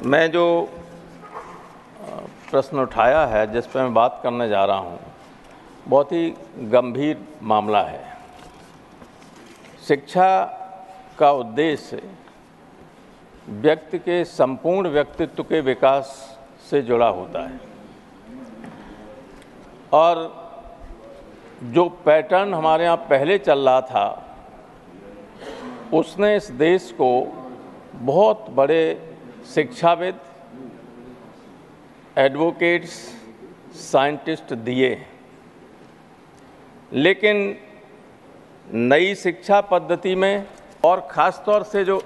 मैं जो प्रश्न उठाया है, जिस पर मैं बात करने जा रहा हूँ, बहुत ही गंभीर मामला है। शिक्षा का उद्देश्य व्यक्ति के संपूर्ण व्यक्तित्व के विकास से जुड़ा होता है और जो पैटर्न हमारे यहाँ पहले चल रहा था, उसने इस देश को बहुत बड़े शिक्षाविद, एडवोकेट्स, साइंटिस्ट दिए हैं। लेकिन नई शिक्षा पद्धति में और ख़ास तौर से जो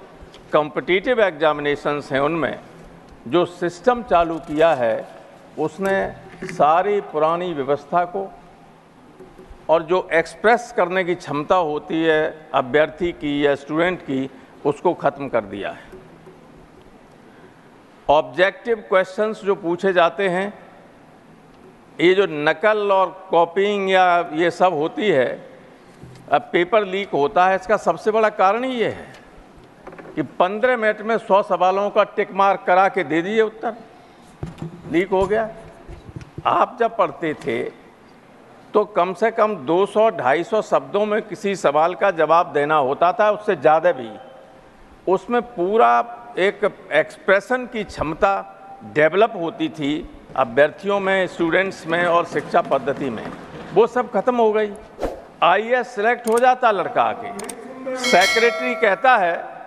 कॉम्पिटिटिव एग्जामिनेशंस हैं, उनमें जो सिस्टम चालू किया है, उसने सारी पुरानी व्यवस्था को और जो एक्सप्रेस करने की क्षमता होती है अभ्यर्थी की या स्टूडेंट की, उसको ख़त्म कर दिया है। ऑब्जेक्टिव क्वेश्चंस जो पूछे जाते हैं, ये जो नकल और कॉपीइंग या ये सब होती है, अब पेपर लीक होता है, इसका सबसे बड़ा कारण ही ये है कि 15 मिनट में 100 सवालों का टिक मार्क करा के दे दिए उत्तर, लीक हो गया। आप जब पढ़ते थे तो कम से कम 200-250 शब्दों में किसी सवाल का जवाब देना होता था, उससे ज़्यादा भी। उसमें पूरा एक एक्सप्रेशन की क्षमता डेवलप होती थी अभ्यर्थियों में, स्टूडेंट्स में और शिक्षा पद्धति में। वो सब खत्म हो गई। आईएएस सिलेक्ट हो जाता लड़का आके, सेक्रेटरी कहता है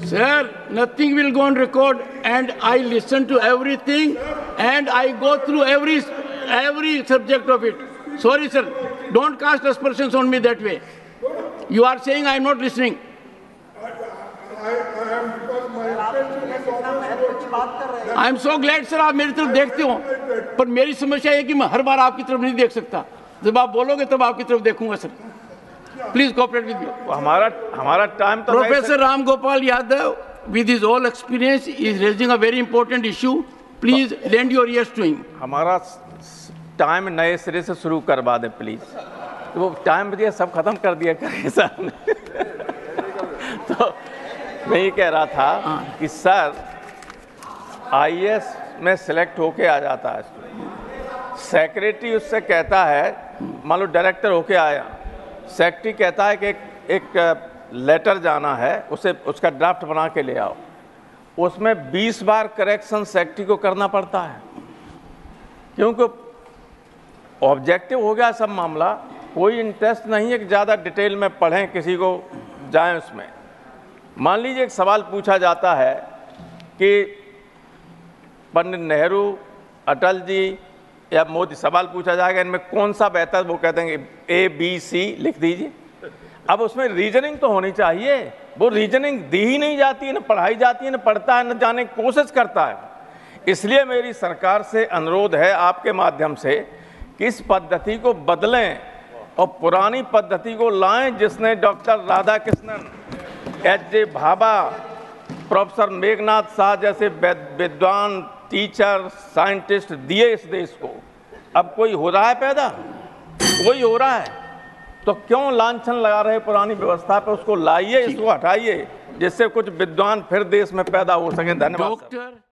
Sir, nothing will go on record, and I listen to everything, and I go through every subject of it. Sorry, sir, don't cast aspersions on me that way. You are saying I am not listening. I am so glad, sir, आप मेरी तरफ देखते हो, पर मेरी समस्या है कि मैं हर बार आपकी तरफ नहीं देख सकता। जब आप बोलोगे तब आपकी तरफ देखूंगा, sir. Please cooperate with you. हमारा टाइम तो Professor Ram Gopal Yadav, with his all experience, is raising a very important issue. Please lend your ears to him. हमारा टाइम नए सिरे से शुरू करवा दें प्लीज। तो वो टाइम दिया, सब खत्म कर दिया करें सर। तो मैं ये कह रहा था कि सर आईएएस में सिलेक्ट होके आ जाता है, सेक्रेटरी उससे कहता है, मान लो डायरेक्टर होके आया, सेक्रेटरी कहता है कि एक लेटर जाना है, उसे उसका ड्राफ्ट बना के ले आओ। उसमें 20 बार करेक्शन सेक्रेटरी को करना पड़ता है, क्योंकि ऑब्जेक्टिव हो गया सब मामला। कोई इंटरेस्ट नहीं है कि ज़्यादा डिटेल में पढ़ें, किसी को जाएं उसमें। मान लीजिए एक सवाल पूछा जाता है कि पंडित नेहरू, अटल जी या मोदी, सवाल पूछा जाएगा इनमें कौन सा बेहतर, वो कहते हैं ABC लिख दीजिए। अब उसमें रीजनिंग तो होनी चाहिए, वो रीजनिंग दी ही नहीं जाती है, न पढ़ाई जाती है, न पढ़ता है, न जाने की कोशिश करता है। इसलिए मेरी सरकार से अनुरोध है आपके माध्यम से कि इस पद्धति को बदलें और पुरानी पद्धति को लाएं, जिसने doctor Radhakrishnan, H.J. Bhabha, professor Meghnath Shah जैसे विद्वान, टीचर, साइंटिस्ट दिए इस देश को। अब कोई हो रहा है पैदा? कोई हो रहा है? तो क्यों लांछन लगा रहे पुरानी व्यवस्था पे? उसको लाइए, इसको हटाइए, जिससे कुछ विद्वान फिर देश में पैदा हो सके। धन्यवाद।